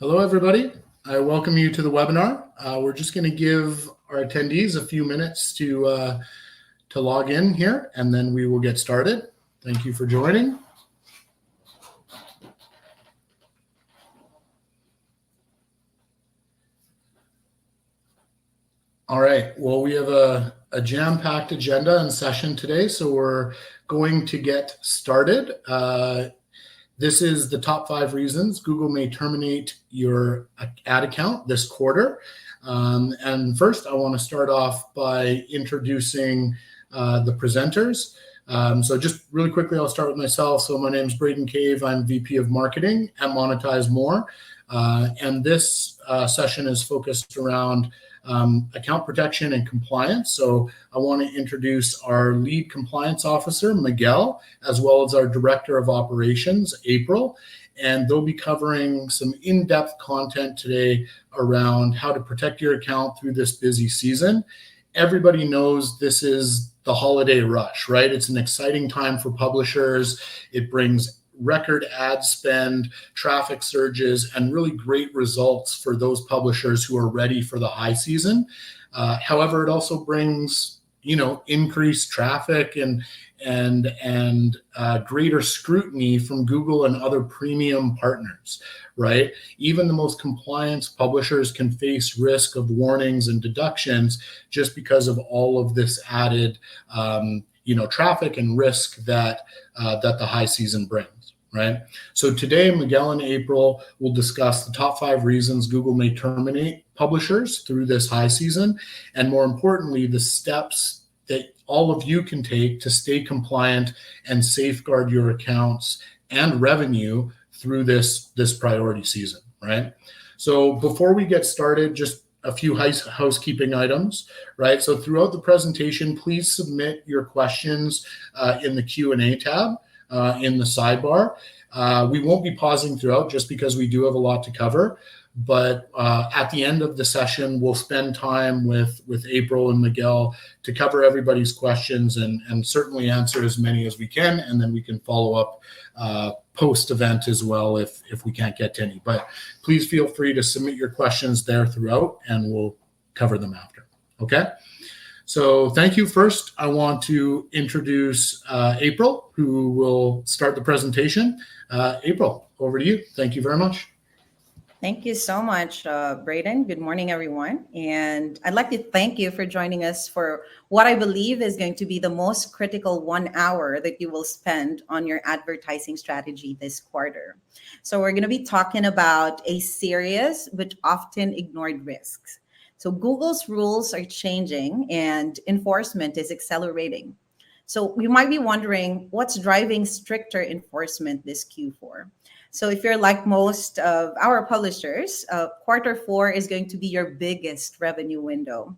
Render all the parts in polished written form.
Hello, everybody. I welcome you to the webinar. We're just going to give our attendees a few minutes to log in here, and then we will get started. Thank you for joining. All right. Well, we have a jam-packed agenda and session today, so we're going to get started. This is the top 5 reasons Google may terminate your ad account this quarter. And first, I want to start off by introducing the presenters. So just really quickly, I'll start with myself. So my name is Braden Cave. I'm VP of Marketing at MonetizeMore. And this session is focused around account protection and compliance. So I want to introduce our lead compliance officer, Miguel, as well as our director of operations, April. And they'll be covering some in-depth content today around how to protect your account through this busy season. Everybody knows this is the holiday rush, right? It's an exciting time for publishers. It brings record ad spend, traffic surges, and really great results for those publishers who are ready for the high season. However, it also brings, increased traffic and greater scrutiny from Google and other premium partners, right? Even the most compliant publishers can face risk of warnings and deductions just because of all of this added, traffic and risk that the high season brings. Right. So today, Miguel and April will discuss the top 5 reasons Google may terminate publishers through this high season, and more importantly, the steps that all of you can take to stay compliant and safeguard your accounts and revenue through this priority season. Right. So before we get started, just a few housekeeping items, right? So throughout the presentation, please submit your questions in the Q&A tab. In the sidebar. We won't be pausing throughout just because we do have a lot to cover. But at the end of the session, we'll spend time with April and Miguel to cover everybody's questions and certainly answer as many as we can. And then we can follow up post-event as well if we can't get to any. But please feel free to submit your questions there throughout and we'll cover them after. Okay? So thank you. First, I want to introduce April, who will start the presentation. April, over to you. Thank you very much. Thank you so much, Braden. Good morning, everyone. And I'd like to thank you for joining us for what I believe is going to be the most critical 1 hour that you will spend on your advertising strategy this quarter. So we're going to be talking about a serious but often ignored risks. So Google's rules are changing and enforcement is accelerating. So you might be wondering what's driving stricter enforcement this Q4. So if you're like most of our publishers, Q4 is going to be your biggest revenue window.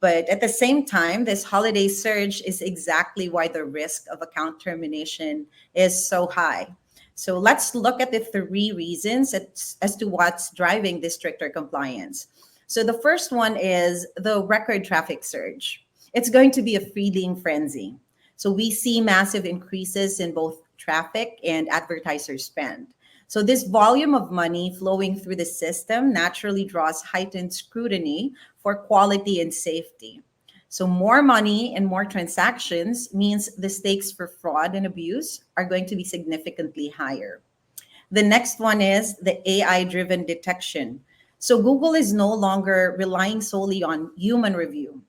But at the same time, this holiday surge is exactly why the risk of account termination is so high. So let's look at the 3 reasons as to what's driving this stricter compliance. So the first one is the record traffic surge. It's going to be a feeding frenzy. So we see massive increases in both traffic and advertiser spend. So this volume of money flowing through the system naturally draws heightened scrutiny for quality and safety. So more money and more transactions means the stakes for fraud and abuse are going to be significantly higher. The next one is the AI-driven detection. So Google is no longer relying solely on human review.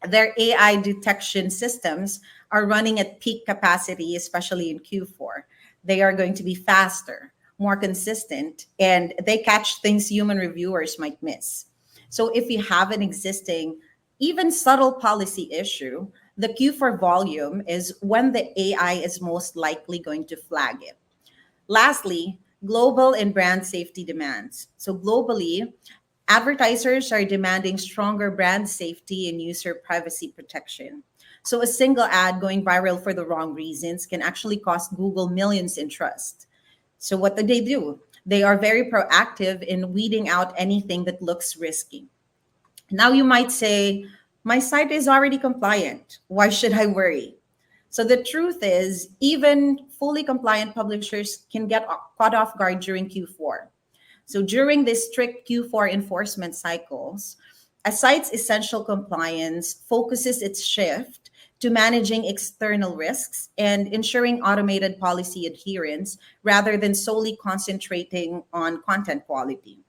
Their AI detection systems are running at peak capacity, especially in Q4. They are going to be faster, more consistent, and they catch things human reviewers might miss. So if you have an existing, even subtle policy issue, the Q4 volume is when the AI is most likely going to flag it. Lastly, global and brand safety demands. So globally, advertisers are demanding stronger brand safety and user privacy protection. So a single ad going viral for the wrong reasons can actually cost Google millions in trust. So what do? They are very proactive in weeding out anything that looks risky. Now you might say, my site is already compliant. Why should I worry? So the truth is, even fully compliant publishers can get caught off guard during Q4. So during this strict Q4 enforcement cycles, a site's essential compliance focuses its shift to managing external risks and ensuring automated policy adherence rather than solely concentrating on content quality.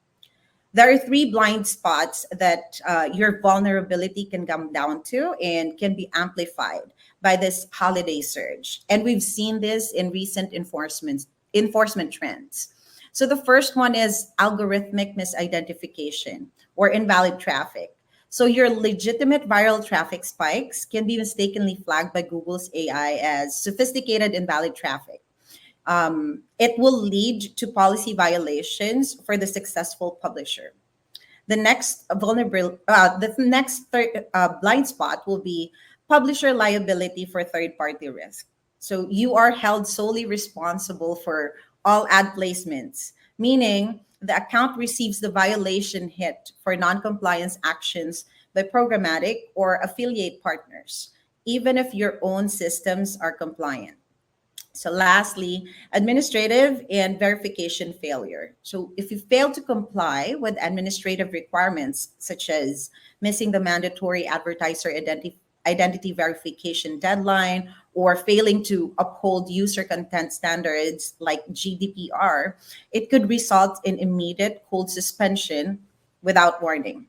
There are three blind spots that your vulnerability can come down to and can be amplified by this holiday surge. And we've seen this in recent enforcement trends. So the first one is algorithmic misidentification or invalid traffic. So your legitimate viral traffic spikes can be mistakenly flagged by Google's AI as sophisticated invalid traffic. It will lead to policy violations for the successful publisher. The next blind spot will be publisher liability for third-party risk. So you are held solely responsible for all ad placements, meaning the account receives the violation hit for non-compliance actions by programmatic or affiliate partners, even if your own systems are compliant. So, lastly, administrative and verification failure. So, if you fail to comply with administrative requirements, such as missing the mandatory advertiser identity verification deadline or failing to uphold user content standards like GDPR, it could result in immediate cold suspension without warning.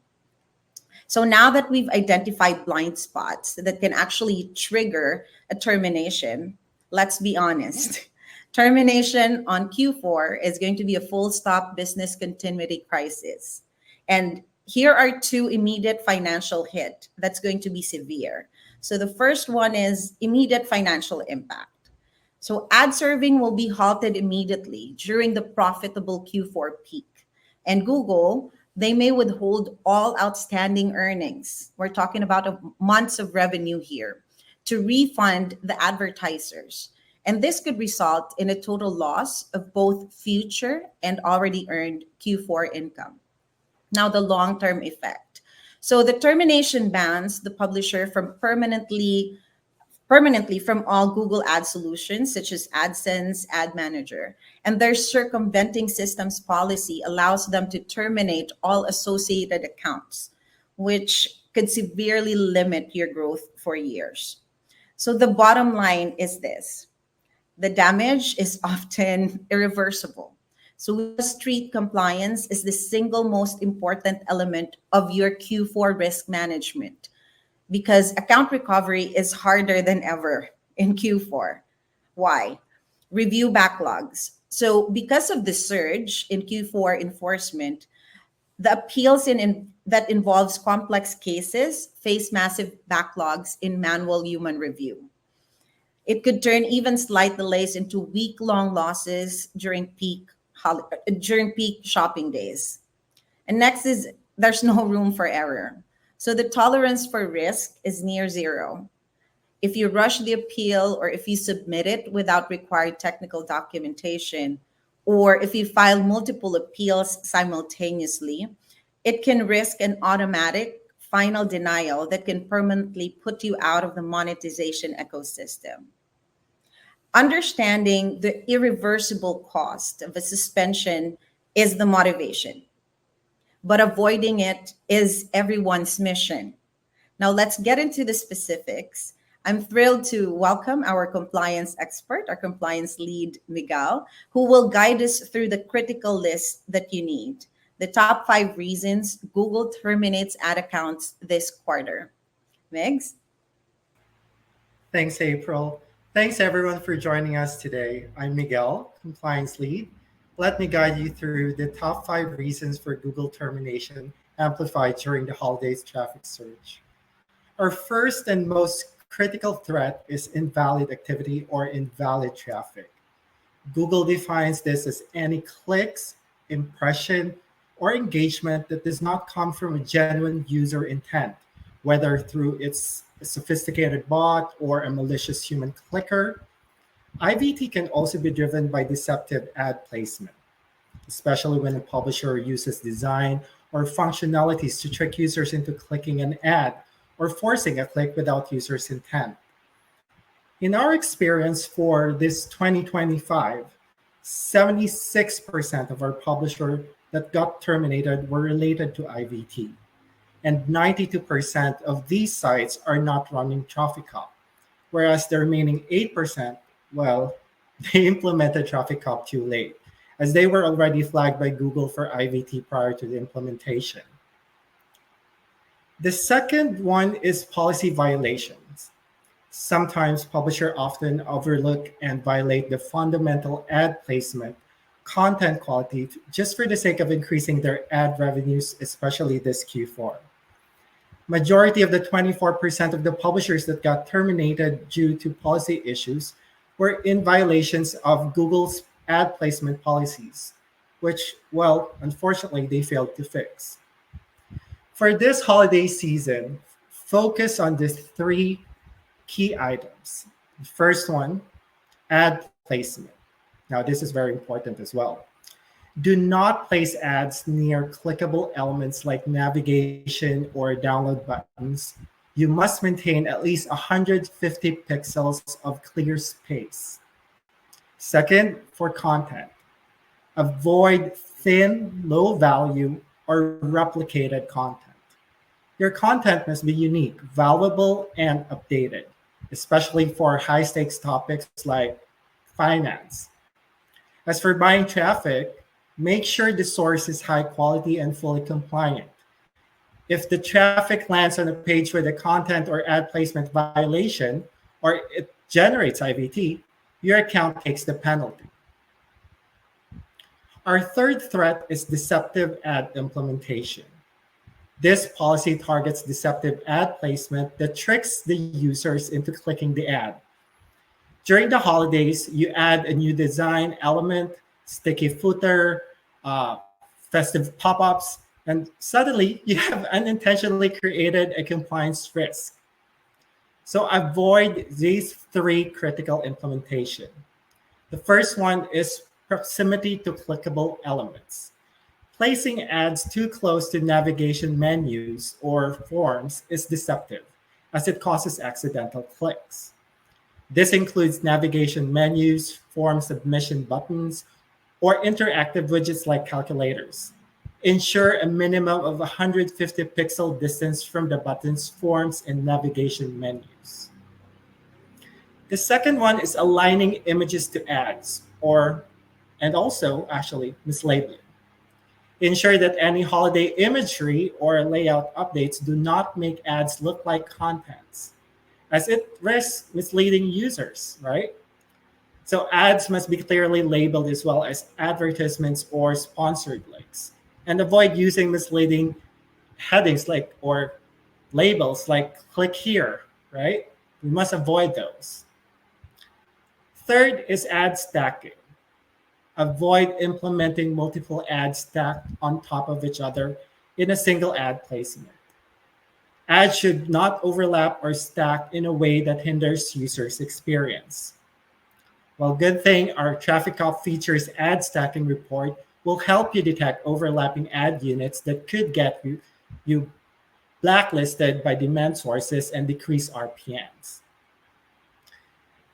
So now that we've identified blind spots that can actually trigger a termination, let's be honest. Termination on Q4 is going to be a full stop business continuity crisis. And here are two immediate financial hit that's going to be severe. So the first one is immediate financial impact. So ad serving will be halted immediately during the profitable Q4 peak. And Google, they may withhold all outstanding earnings. We're talking about months of revenue here to refund the advertisers. And this could result in a total loss of both future and already earned Q4 income. Now, the long term effect. So, the termination bans the publisher from permanently from all Google ad solutions such as AdSense, Ad Manager. And their circumventing systems policy allows them to terminate all associated accounts, which could severely limit your growth for years. So the bottom line is this: the damage is often irreversible. So we must treat compliance as the single most important element of your Q4 risk management because account recovery is harder than ever in Q4. Why? Review backlogs. So because of the surge in Q4 enforcement, the appeals that involves complex cases face massive backlogs in manual human review. It could turn even slight delays into week-long losses during peak shopping days. And next is there's no room for error. So the tolerance for risk is near zero. If you rush the appeal or if you submit it without required technical documentation, or if you file multiple appeals simultaneously, it can risk an automatic final denial that can permanently put you out of the monetization ecosystem. Understanding the irreversible cost of a suspension is the motivation, but avoiding it is everyone's mission. Now, let's get into the specifics. I'm thrilled to welcome our compliance expert, our compliance lead, Miguel, who will guide us through the critical list that you need. The top 5 reasons Google terminates ad accounts this quarter. Migs? Thanks, April. Thanks, everyone, for joining us today. I'm Miguel, compliance lead. Let me guide you through the top 5 reasons for Google termination amplified during the holidays traffic surge. Our first and most critical threat is invalid activity or invalid traffic. Google defines this as any clicks, impression, or engagement that does not come from a genuine user intent, whether through its sophisticated bot or a malicious human clicker. IVT can also be driven by deceptive ad placement, especially when a publisher uses design or functionalities to trick users into clicking an ad or forcing a click without user's intent. In our experience for this 2025, 76% of our publisher that got terminated were related to IVT. And 92% of these sites are not running Traffic Cop, whereas the remaining 8%, well, they implemented Traffic Cop too late, as they were already flagged by Google for IVT prior to the implementation. The second one is policy violations. Sometimes publishers often overlook and violate the fundamental ad placement content quality just for the sake of increasing their ad revenues, especially this Q4. Majority of the 24% of the publishers that got terminated due to policy issues were in violations of Google's ad placement policies, which, well, unfortunately, they failed to fix. For this holiday season, focus on these three key items. The first one, ad placement. Now, this is very important as well. Do not place ads near clickable elements like navigation or download buttons. You must maintain at least 150 pixels of clear space. Second, for content, avoid thin, low value, or replicated content. Your content must be unique, valuable, and updated, especially for high stakes topics like finance. As for buying traffic, make sure the source is high quality and fully compliant. If the traffic lands on a page with a content or ad placement violation, or it generates IVT, your account takes the penalty. Our third threat is deceptive ad implementation. This policy targets deceptive ad placement that tricks the users into clicking the ad. During the holidays, you add a new design element, sticky footer, festive pop-ups, and suddenly you have unintentionally created a compliance risk. So avoid these three critical implementation. The first one is proximity to clickable elements. Placing ads too close to navigation menus or forms is deceptive, as it causes accidental clicks. This includes navigation menus, form submission buttons, or interactive widgets like calculators. Ensure a minimum of 150 pixel distance from the buttons, forms, and navigation menus. The second one is aligning images to ads, and also actually mislabeling. Ensure that any holiday imagery or layout updates do not make ads look like contents, as it risks misleading users, right? So ads must be clearly labeled as well as advertisements or sponsored links, and avoid using misleading headings or labels like click here, right? We must avoid those. Third is ad stacking. Avoid implementing multiple ads stacked on top of each other in a single ad placement. Ads should not overlap or stack in a way that hinders users' experience. Well, good thing our Traffic Cop features ad stacking report will help you detect overlapping ad units that could get you blacklisted by demand sources and decrease RPMs.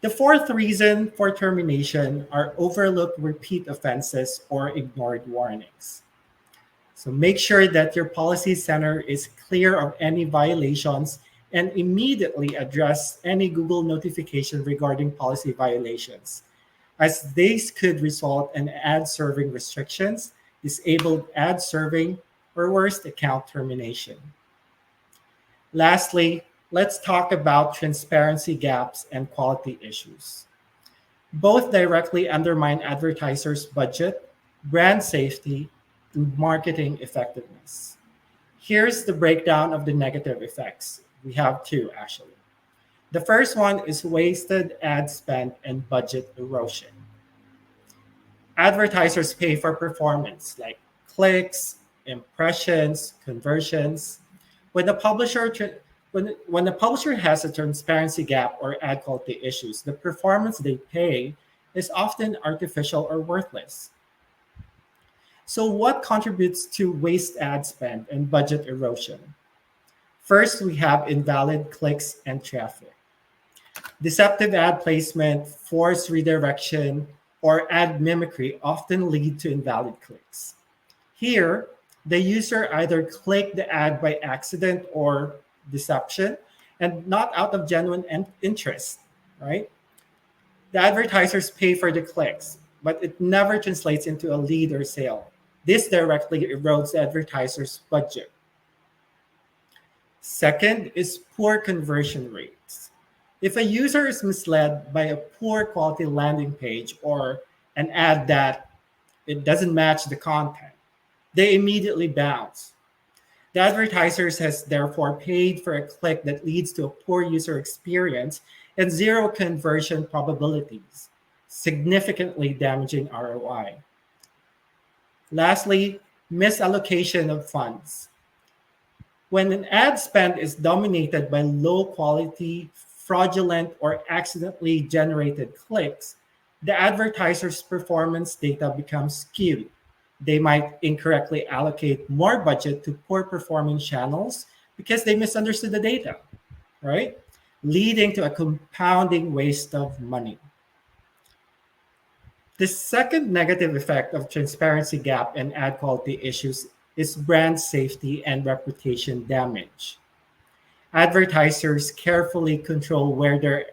The fourth reason for termination are overlooked repeat offenses or ignored warnings. So make sure that your policy center is clear of any violations and immediately address any Google notification regarding policy violations, as these could result in ad serving restrictions, disabled ad serving, or worst, account termination. Lastly, let's talk about transparency gaps and quality issues. Both directly undermine advertisers' budget, brand safety, and marketing effectiveness. Here's the breakdown of the negative effects. We have two, actually. The first one is wasted ad spend and budget erosion. Advertisers pay for performance like clicks, impressions, conversions. When the publisher has a transparency gap or ad quality issues, the performance they pay is often artificial or worthless. So what contributes to waste ad spend and budget erosion? First, we have invalid clicks and traffic. Deceptive ad placement, forced redirection, or ad mimicry often lead to invalid clicks. Here, the user either clicked the ad by accident or deception and not out of genuine interest, right? The advertisers pay for the clicks, but it never translates into a lead or sale. This directly erodes the advertiser's budget. Second is poor conversion rates. If a user is misled by a poor quality landing page or an ad that it doesn't match the content, they immediately bounce. The advertisers has therefore paid for a click that leads to a poor user experience and zero conversion probabilities, significantly damaging ROI. Lastly, misallocation of funds. When an ad spend is dominated by low quality, fraudulent, or accidentally generated clicks, the advertiser's performance data becomes skewed. They might incorrectly allocate more budget to poor performing channels because they misunderstood the data, right? Leading to a compounding waste of money. The second negative effect of transparency gap and ad quality issues is brand safety and reputation damage. Advertisers carefully control where their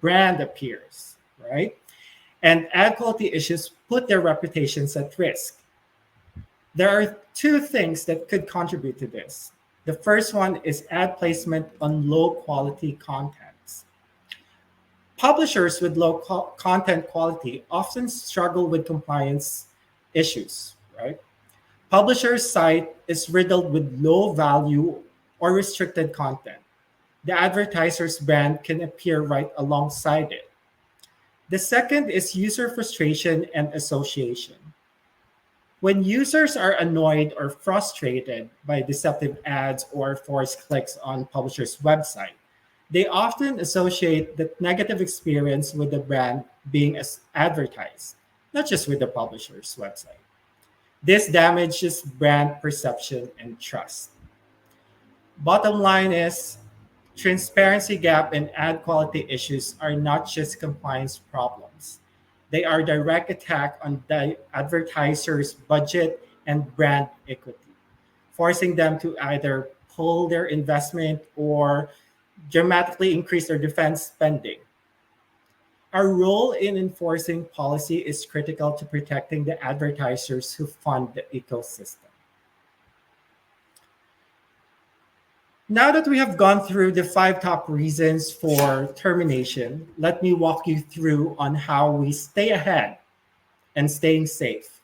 brand appears, right? And ad quality issues put their reputations at risk. There are two things that could contribute to this. The first one is ad placement on low quality contents. Publishers with low content quality often struggle with compliance issues, right? Publisher's site is riddled with low value or restricted content. The advertiser's brand can appear right alongside it. The second is user frustration and association. When users are annoyed or frustrated by deceptive ads or forced clicks on publishers' website, they often associate the negative experience with the brand being advertised, not just with the publisher's website. This damages brand perception and trust. Bottom line is transparency gap and ad quality issues are not just compliance problems. They are direct attack on the advertiser's budget and brand equity, forcing them to either pull their investment or dramatically increase their defense spending. Our role in enforcing policy is critical to protecting the advertisers who fund the ecosystem. Now that we have gone through the 5 top reasons for termination, let me walk you through on how we stay ahead and staying safe.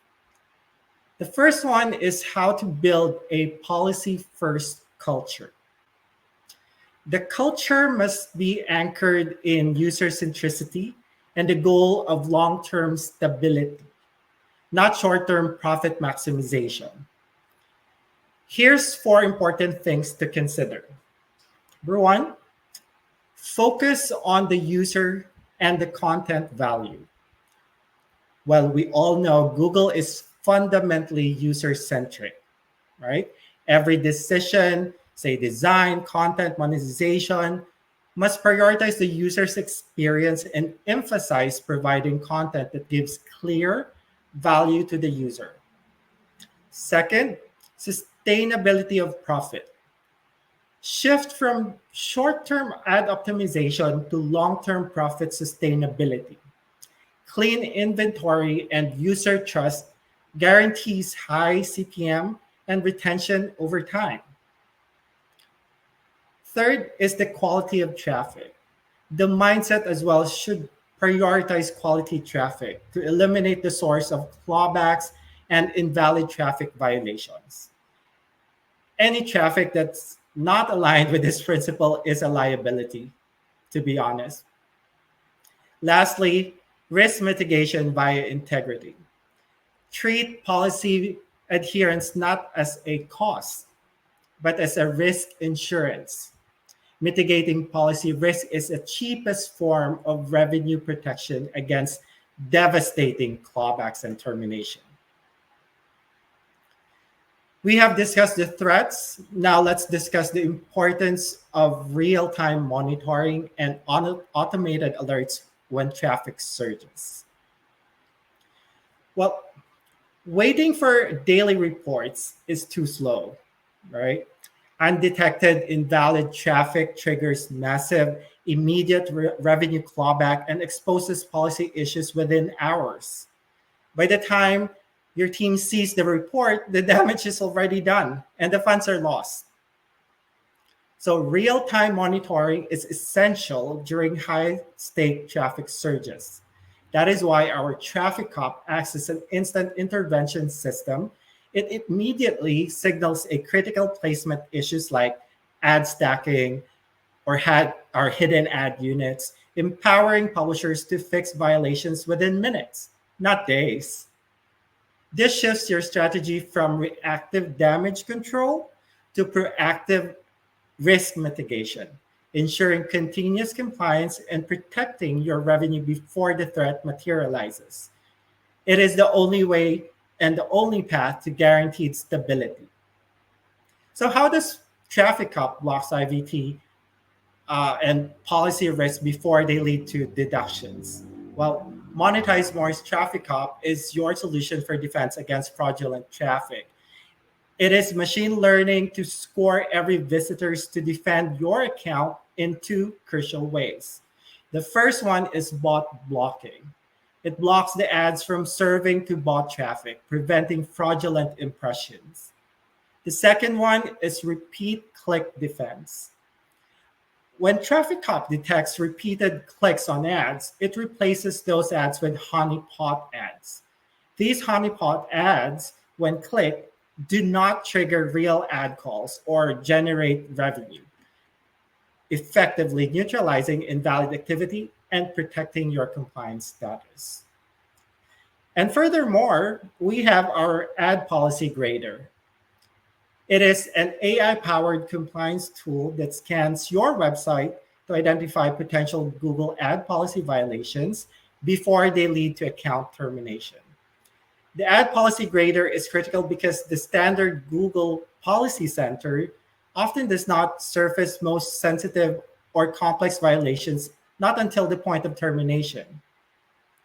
The first one is how to build a policy-first culture. The culture must be anchored in user centricity and the goal of long-term stability, not short-term profit maximization. Here's 4 important things to consider. Number 1, focus on the user and the content value. Well, we all know Google is fundamentally user-centric, right? Every decision, say design, content, monetization, must prioritize the user's experience and emphasize providing content that gives clear value to the user. Second, sustainability of profit. Shift from short-term ad optimization to long-term profit sustainability. Clean inventory and user trust guarantees high CPM and retention over time. Third is the quality of traffic. The mindset as well should prioritize quality traffic to eliminate the source of clawbacks and invalid traffic violations. Any traffic that's not aligned with this principle is a liability, to be honest. Lastly, risk mitigation via integrity. Treat policy adherence not as a cost, but as a risk insurance. Mitigating policy risk is the cheapest form of revenue protection against devastating clawbacks and termination. We have discussed the threats. Now let's discuss the importance of real-time monitoring and automated alerts when traffic surges. Well, Waiting for daily reports is too slow, right? Undetected invalid traffic triggers massive immediate revenue clawback and exposes policy issues within hours. By the time your team sees the report, the damage is already done and the funds are lost. So real-time monitoring is essential during high-stake traffic surges. That is why our traffic cop acts as an instant intervention system. It immediately signals a critical placement issues like ad stacking or hidden ad units, empowering publishers to fix violations within minutes, not days. This shifts your strategy from reactive damage control to proactive risk mitigation, ensuring continuous compliance and protecting your revenue before the threat materializes. It is the only way and the only path to guaranteed stability. So, how does Traffic Cop blocks IVT and policy risk before they lead to deductions? Well, MonetizeMore's Traffic Cop is your solution for defense against fraudulent traffic. It is machine learning to score every visitors to defend your account in two crucial ways. The first one is bot blocking. It blocks the ads from serving to bot traffic, preventing fraudulent impressions. The second one is repeat click defense. When Traffic Cop detects repeated clicks on ads, it replaces those ads with honeypot ads. These honeypot ads, when clicked, do not trigger real ad calls or generate revenue, effectively neutralizing invalid activity and protecting your compliance status. And furthermore, we have our ad policy grader. It is an AI-powered compliance tool that scans your website to identify potential Google ad policy violations before they lead to account termination. The ad policy grader is critical because the standard Google Policy Center often does not surface most sensitive or complex violations not until the point of termination.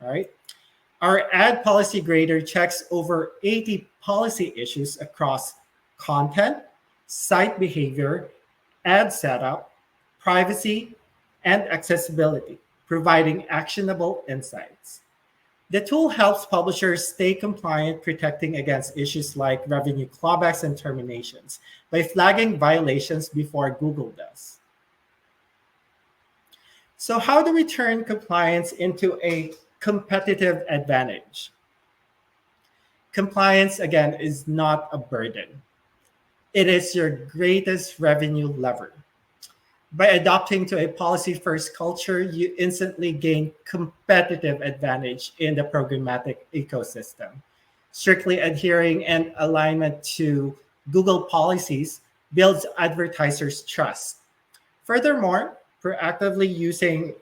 All right. Our ad policy grader checks over 80 policy issues across content, site behavior, ad setup, privacy, and accessibility, providing actionable insights. The tool helps publishers stay compliant, protecting against issues like revenue clawbacks and terminations by flagging violations before Google does. So, how do we turn compliance into a competitive advantage? Compliance, again, is not a burden. It is your greatest revenue lever. By adopting to a policy-first culture, you instantly gain competitive advantage in the programmatic ecosystem. Strictly adhering and alignment to Google policies builds advertisers' trust. Furthermore, proactively using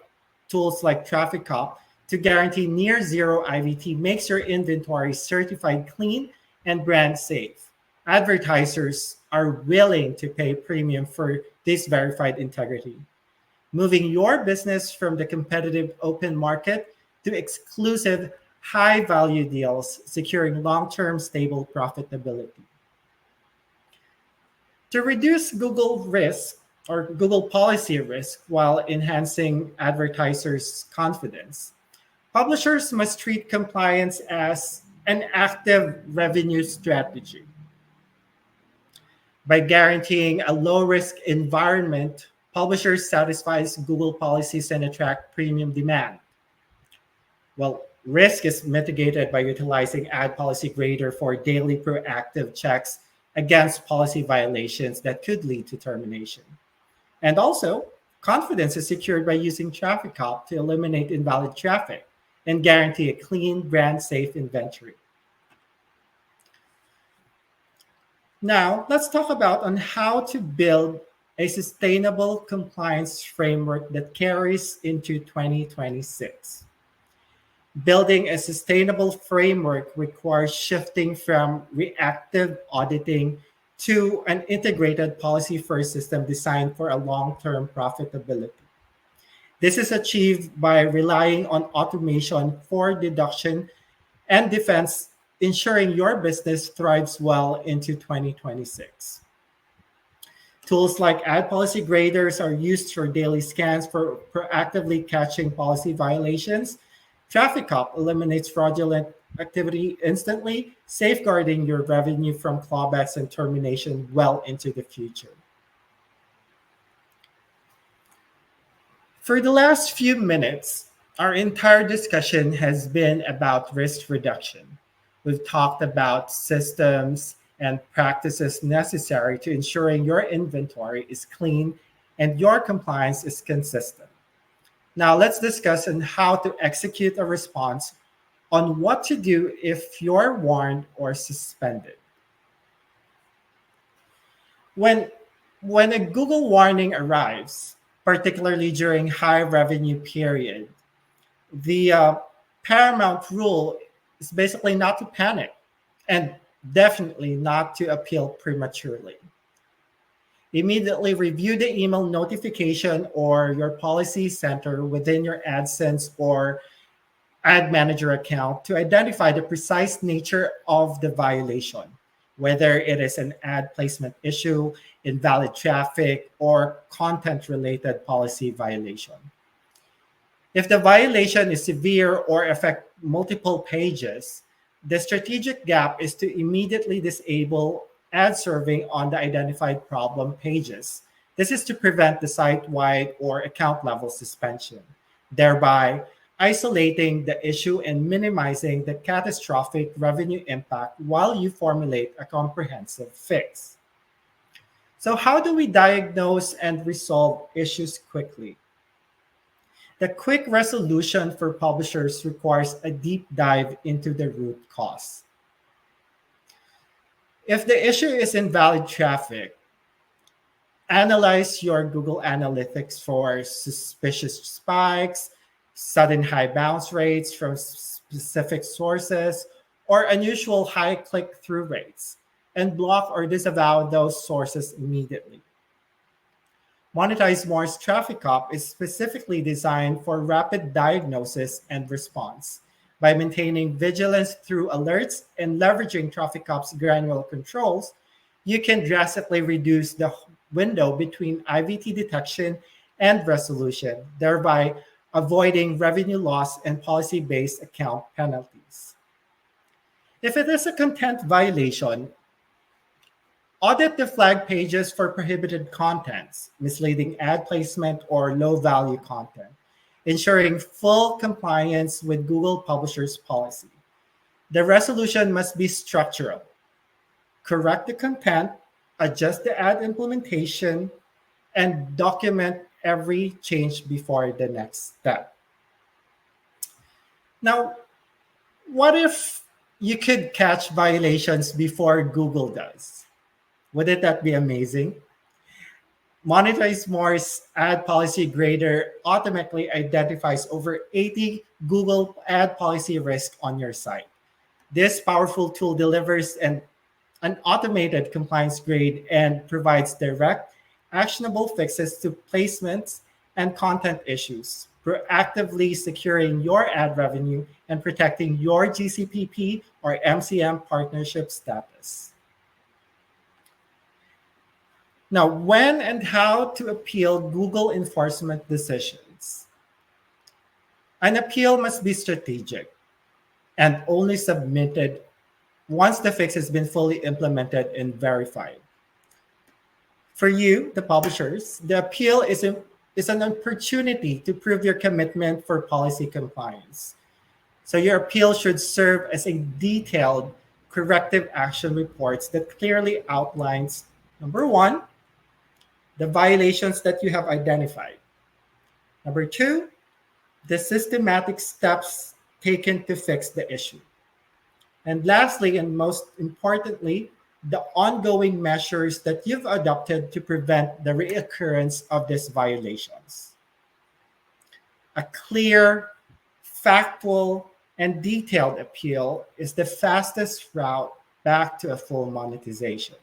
tools like Traffic Cop to guarantee near zero IVT makes your inventory certified clean and brand safe. Advertisers are willing to pay premium for this verified integrity, moving your business from the competitive open market to exclusive high-value deals, securing long-term stable profitability. To reduce Google risk or Google policy risk while enhancing advertisers' confidence, publishers must treat compliance as an active revenue strategy. By guaranteeing a low-risk environment, publishers satisfies Google policies and attract premium demand. Well, risk is mitigated by utilizing Ad Policy Grader for daily proactive checks against policy violations that could lead to termination. And also, confidence is secured by using Traffic Cop to eliminate invalid traffic and guarantee a clean, brand-safe inventory. Now, let's talk about on how to build a sustainable compliance framework that carries into 2026. Building a sustainable framework requires shifting from reactive auditing to an integrated policy-first system designed for a long-term profitability. This is achieved by relying on automation for deduction and defense ensuring your business thrives well into 2026. Tools like ad policy graders are used for daily scans for proactively catching policy violations. Traffic Cop eliminates fraudulent activity instantly, safeguarding your revenue from clawbacks and termination well into the future. For the last few minutes, our entire discussion has been about risk reduction. We've talked about systems and practices necessary to ensuring your inventory is clean and your compliance is consistent. Now let's discuss on how to execute a response on what to do if you're warned or suspended. When when a Google warning arrives, particularly during high revenue period, the paramount rule is basically not to panic and definitely not to appeal prematurely. Immediately review the email notification or your policy center within your AdSense or Ad Manager account to identify the precise nature of the violation, whether it is an ad placement issue, invalid traffic, or content related policy violation. If the violation is severe or affect multiple pages, the strategic gap is to immediately disable ad serving on the identified problem pages. This is to prevent the site-wide or account-level suspension, thereby isolating the issue and minimizing the catastrophic revenue impact while you formulate a comprehensive fix. So, how do we diagnose and resolve issues quickly? The quick resolution for publishers requires a deep dive into the root cause. If the issue is invalid traffic, analyze your Google Analytics for suspicious spikes, sudden high bounce rates from specific sources, or unusual high click through rates, and block or disavow those sources immediately. MonetizeMore's Traffic Cop is specifically designed for rapid diagnosis and response. By maintaining vigilance through alerts and leveraging Traffic Cop's granular controls, you can drastically reduce the window between IVT detection and resolution, thereby avoiding revenue loss and policy-based account penalties. If it is a content violation, audit the flag pages for prohibited contents, misleading ad placement, or low-value content, ensuring full compliance with Google Publishers policy. The resolution must be structural. Correct the content, adjust the ad implementation, and document every change before the next step. Now, what if you could catch violations before Google does? Wouldn't that be amazing? MonetizeMore's ad policy grader automatically identifies over 80 Google ad policy risks on your site. This powerful tool delivers an automated compliance grade and provides direct, actionable fixes to placements and content issues, proactively securing your ad revenue and protecting your GCPP or MCM partnership status. Now, when and how to appeal Google enforcement decisions. An appeal must be strategic and only submitted once the fix has been fully implemented and verified. For you, the publishers, the appeal is an opportunity to prove your commitment for policy compliance. So your appeal should serve as a detailed corrective action reports that clearly outlines, number one, the violations that you have identified. Number two, the systematic steps taken to fix the issue. And lastly, and most importantly, the ongoing measures that you've adopted to prevent the reoccurrence of these violations. A clear, factual, and detailed appeal is the fastest route back to a full monetization.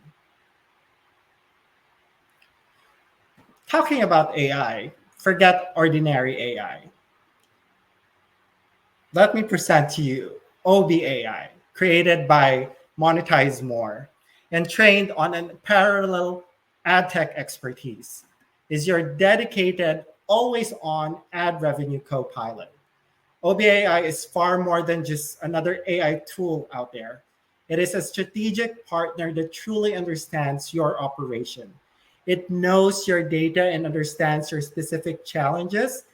Talking about AI, forget ordinary AI. Let me present to you OBAI, created by MonetizeMore and trained on an parallel ad tech expertise, is your dedicated, always-on ad revenue co-pilot. OBAI is far more than just another AI tool out there. It is a strategic partner that truly understands your operation. It knows your data and understands your specific challenges.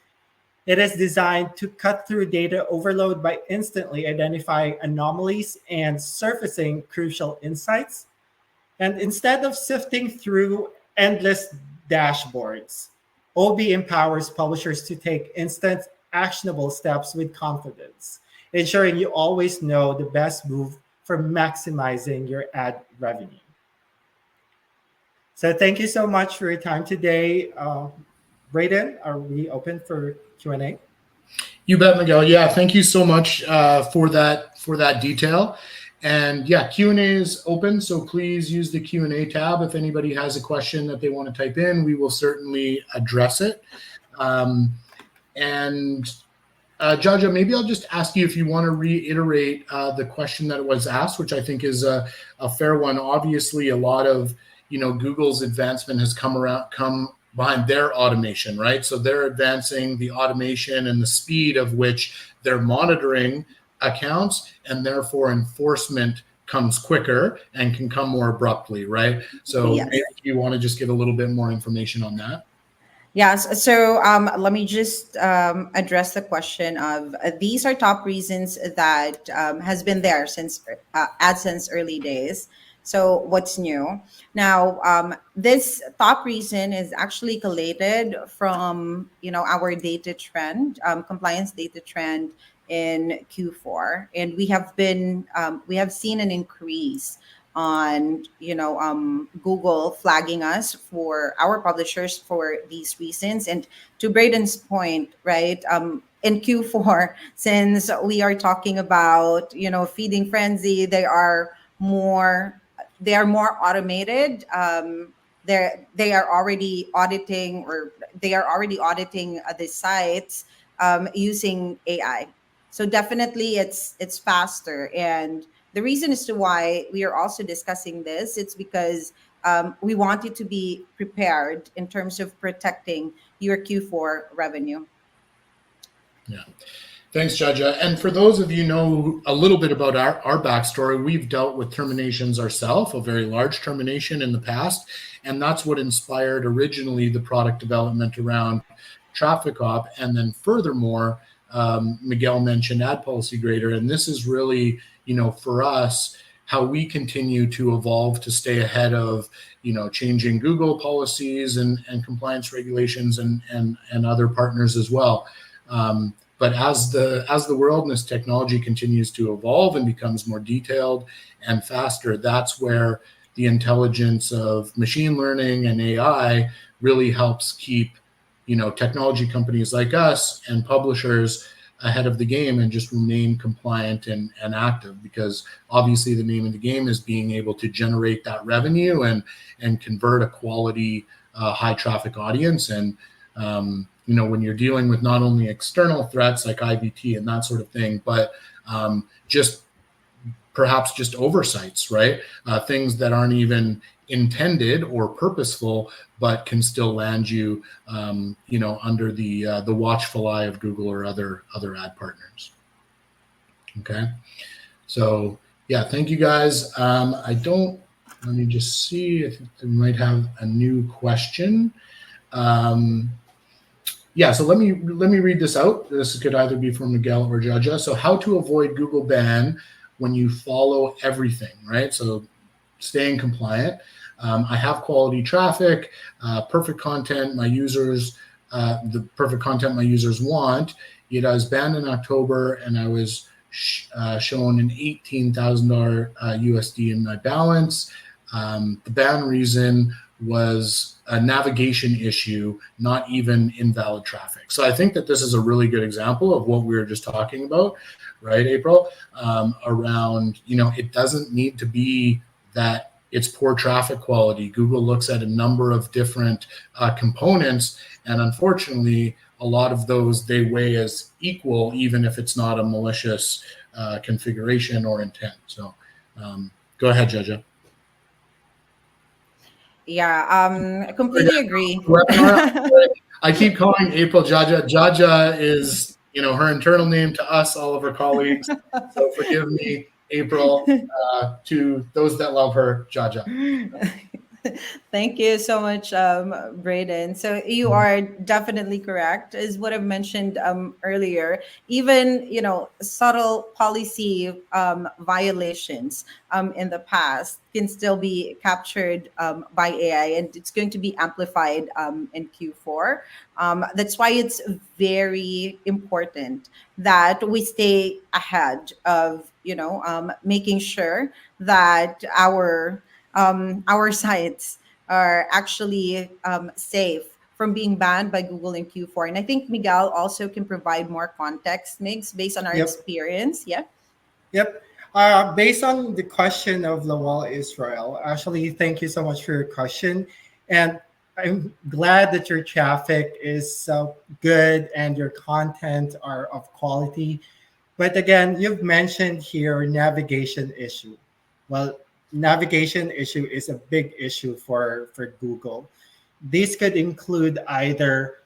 It is designed to cut through data overload by instantly identifying anomalies and surfacing crucial insights. And instead of sifting through endless dashboards, OB empowers publishers to take instant, actionable steps with confidence, ensuring you always know the best move for maximizing your ad revenue. So thank you so much for your time today. Brayden, are we open for Q&A? You bet, Miguel. Yeah, thank you so much for that detail. And yeah, Q&A is open, so please use the Q&A tab. If anybody has a question that they want to type in, we will certainly address it. Jaja, maybe I'll just ask you if you want to reiterate the question that was asked, which I think is a fair one. Obviously, a lot of Google's advancement has come behind their automation, right? So they're advancing the automation and the speed of which they're monitoring accounts, and therefore enforcement comes quicker and can come more abruptly, right? So Yes. maybe you want to just give a little bit more information on that. Yes. So let me just address the question of these are top reasons that has been there since AdSense early days. So what's new? Now, this top reason is actually collated from our data trend, compliance data trend in Q4, and we have seen an increase on Google flagging us for our publishers for these reasons. And to Braden's point, right, in Q4, since we are talking about feeding frenzy, they are more automated. They are already auditing the sites using AI. So definitely it's faster. And the reason as to why we are also discussing this, it's because we want you to be prepared in terms of protecting your Q4 revenue. Yeah. Thanks, Jaja. And for those of you know a little bit about our backstory, we've dealt with terminations ourselves, a very large termination in the past. And that's what inspired originally the product development around Traffic Op. And then furthermore, Miguel mentioned Ad Policy Grader. And this is really, for us, how we continue to evolve to stay ahead of, changing Google policies and compliance regulations and other partners as well. But as the world and this technology continues to evolve and becomes more detailed and faster, that's where the intelligence of machine learning and AI really helps keep, technology companies like us and publishers ahead of the game and just remain compliant and active, because obviously the name of the game is being able to generate that revenue and convert a quality high traffic audience. And when you're dealing with not only external threats like IVT and that sort of thing, but perhaps just oversights, right? Things that aren't even intended or purposeful, but can still land you, under the watchful eye of Google or other ad partners. Okay, so yeah, thank you guys. Let me just see. I think they might have a new question. Yeah, so let me read this out. This could either be from Miguel or Jaja. So how to avoid Google ban when you follow everything, right? So staying compliant. I have quality traffic, perfect content my users, the perfect content my users want. Yet I was banned in October and I was shown an $18,000 USD in my balance. The ban reason was a navigation issue, not even invalid traffic. So I think that this is a really good example of what we were just talking about, right, April? Around, it doesn't need to be that it's poor traffic quality. Google looks at a number of different components, and unfortunately, a lot of those, they weigh as equal, even if it's not a malicious configuration or intent. So go ahead, Jaja. Yeah, I completely agree. I keep calling April Jaja. Jaja is, her internal name to us, all of her colleagues. So forgive me, April. To those that love her, Jaja. Thank you so much, Braden. So you are definitely correct, is what I've mentioned earlier. Even subtle policy violations in the past can still be captured by AI, and it's going to be amplified in Q4. That's why it's very important that we stay ahead of making sure that our sites are actually safe from being banned by Google in Q4. And I think Miguel also can provide more context, Migs, based on our Yep. experience. Yeah. Yep. Based on the question of Lawal Israel, actually, thank you so much for your question. And I'm glad that your traffic is so good and your content are of quality. But again, you've mentioned here navigation issue. Well, navigation issue is a big issue for Google. This could include either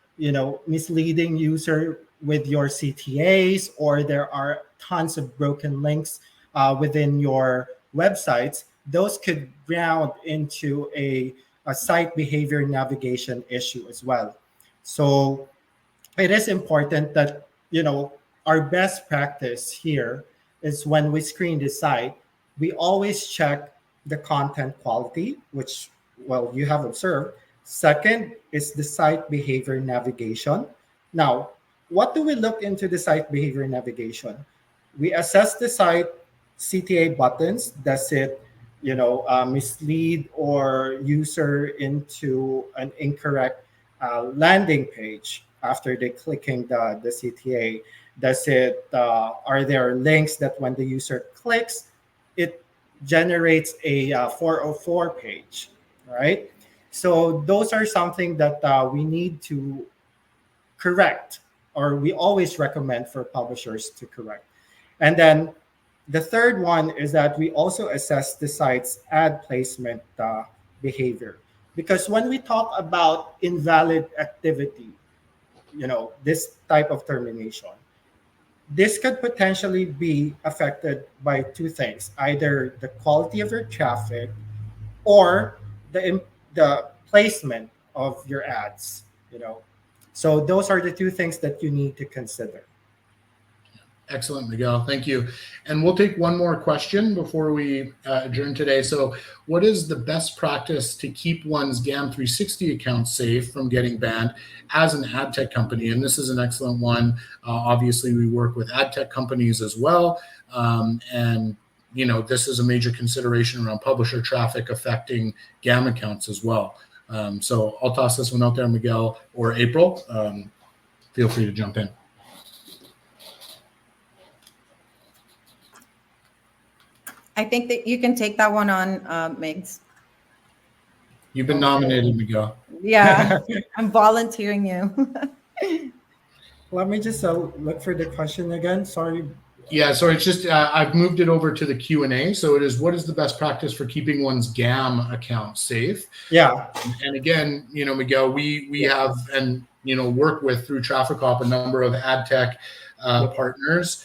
misleading user with your CTAs, or there are tons of broken links within your websites. Those could ground into a site behavior navigation issue as well. So it is important that our best practice here is when we screen the site, we always check the content quality, which, well, you have observed. Second is the site behavior navigation. Now, what do we look into the site behavior navigation? We assess the site CTA buttons. Does it mislead or user into an incorrect landing page after they clicking the CTA? Does it are there links that when the user clicks, it generates a 404 page, right? So those are something that we need to correct, or we always recommend for publishers to correct. And then the third one is that we also assess the site's ad placement behavior. Because when we talk about invalid activity, this type of termination, this could potentially be affected by two things: either the quality of your traffic or the placement of your ads. So those are the two things that you need to consider. Excellent, Miguel. Thank you. And we'll take one more question before we adjourn today. So what is the best practice to keep one's GAM 360 account safe from getting banned as an ad tech company? And this is an excellent one. Obviously, we work with ad tech companies as well. And this is a major consideration around publisher traffic affecting GAM accounts as well. So I'll toss this one out there, Miguel or April. Feel free to jump in. I think that you can take that one on, Migs. You've been nominated, Miguel. Yeah, I'm volunteering you. Let me just look for the question again. Sorry. Yeah, so it's just I've moved it over to the Q&A. So it is, what is the best practice for keeping one's GAM account safe? Yeah. And again, Miguel, we have and work with through TrafficCop a number of ad tech partners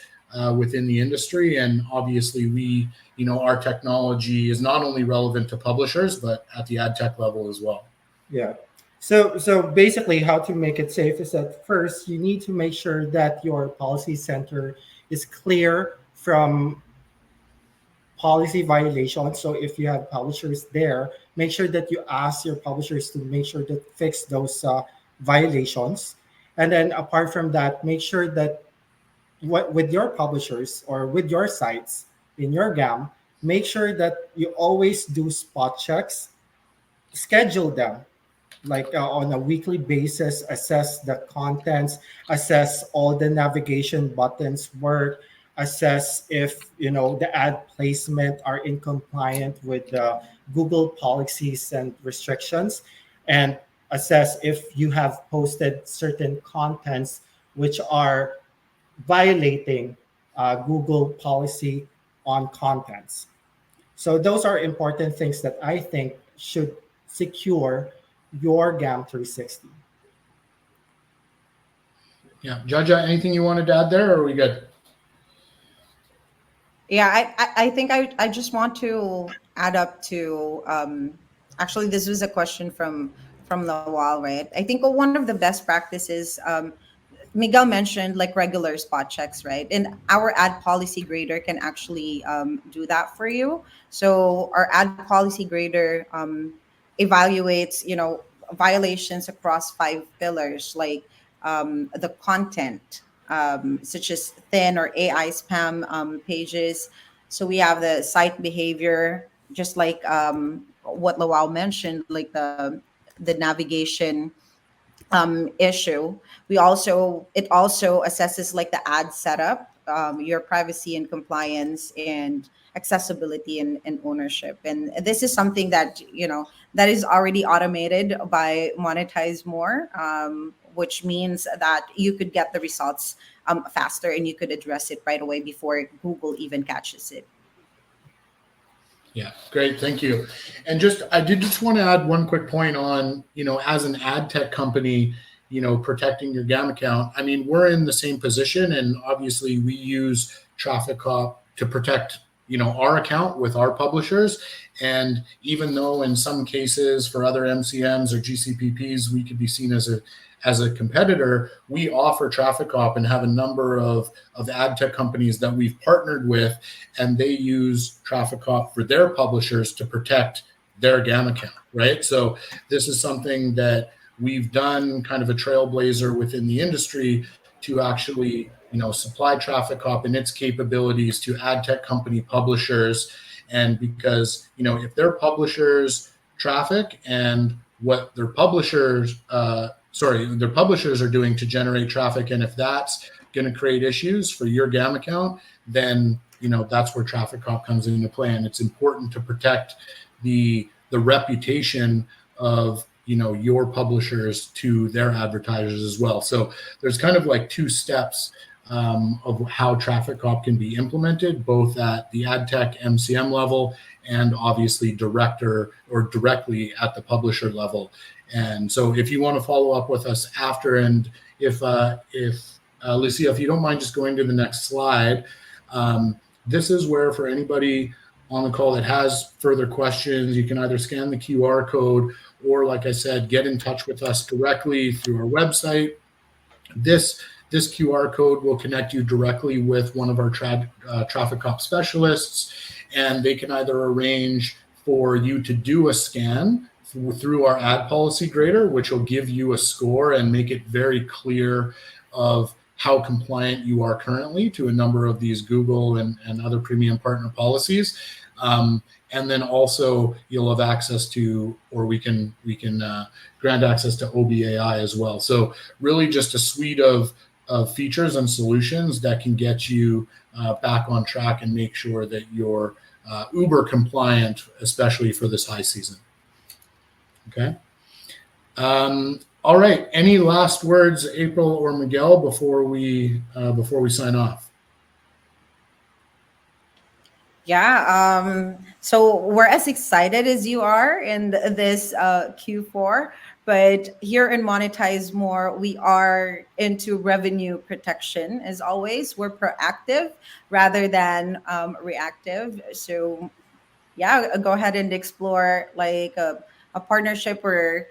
within the industry, and obviously we our technology is not only relevant to publishers but at the ad tech level as well. Yeah. So basically, how to make it safe is that first you need to make sure that your policy center is clear from policy violations. So if you have publishers there, make sure that you ask your publishers to make sure to fix those violations. And then apart from that, make sure that with your publishers or with your sites in your GAM, make sure that you always do spot checks, schedule them like on a weekly basis, assess the contents, assess all the navigation buttons work, assess if the ad placement are in compliant with the Google policies and restrictions. And assess if you have posted certain contents which are violating Google policy on contents. So those are important things that I think should secure your GAM 360. Yeah, Jaja, anything you wanted to add there, or are we good? Yeah, I think I just want to add up to actually this was a question from Lawal, right? I think one of the best practices Miguel mentioned like regular spot checks, right? And our ad policy grader can actually do that for you. So our ad policy grader evaluates, violations across 5 pillars, like the content, such as thin or AI spam pages. So we have the site behavior, just like what Lawal mentioned, like the navigation issue. It also assesses like the ad setup, your privacy and compliance, and accessibility and ownership. And this is something that that is already automated by MonetizeMore, which means that you could get the results faster, and you could address it right away before Google even catches it. Yeah, great. Thank you. And I did just want to add one quick point on, as an ad tech company, protecting your GAM account. I mean, we're in the same position, and obviously we use Traffic Cop to protect, our account with our publishers. And even though in some cases for other MCMs or GCPPs, we could be seen as a competitor, we offer Traffic Cop and have a number of ad tech companies that we've partnered with, and they use Traffic Cop for their publishers to protect their GAM account, right? So this is something that we've done, kind of a trailblazer within the industry, to actually, supply Traffic Cop and its capabilities to ad tech company publishers. And because, if their publishers traffic and what their publishers are doing to generate traffic, and if that's going to create issues for your GAM account, then that's where Traffic Cop comes into play. And it's important to protect the reputation of your publishers to their advertisers as well. So there's kind of like 2 steps of how Traffic Cop can be implemented, both at the ad tech MCM level and obviously directly at the publisher level. And so if you want to follow up with us after, and if Lucia, if you don't mind just going to the next slide, this is where, for anybody on the call that has further questions, you can either scan the QR code or, like I said, get in touch with us directly through our website. This QR code will connect you directly with one of our Traffic Cop specialists, and they can either arrange for you to do a scan through our ad policy grader, which will give you a score and make it very clear of how compliant you are currently to a number of these Google and other premium partner policies. And then also you'll have access to, or we can grant access to OBAI as well. So really just a suite of features and solutions that can get you back on track and make sure that you're uber compliant, especially for this high season. Okay. All right. Any last words, April or Miguel, before we sign off? Yeah. So we're as excited as you are in this Q4, but here in MonetizeMore, we are into revenue protection. As always, we're proactive rather than reactive. So yeah, go ahead and explore like a partnership or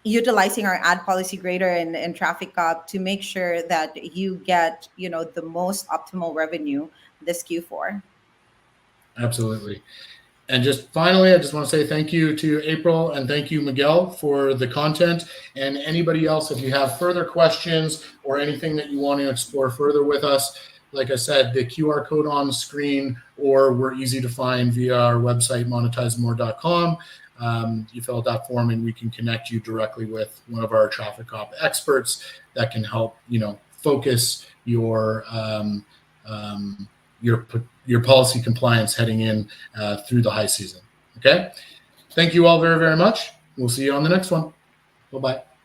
utilizing our ad policy grader and Traffic Cop to make sure that you get the most optimal revenue this Q4. Absolutely. And just finally, I just want to say thank you to April and thank you, Miguel, for the content. And anybody else, if you have further questions or anything that you want to explore further with us, like I said, the QR code on the screen, or we're easy to find via our website, MonetizeMore.com. You fill out that form and we can connect you directly with one of our Traffic Cop experts that can help, focus your policy compliance heading in through the high season. Okay. Thank you all very, very much. We'll see you on the next one. Bye-bye.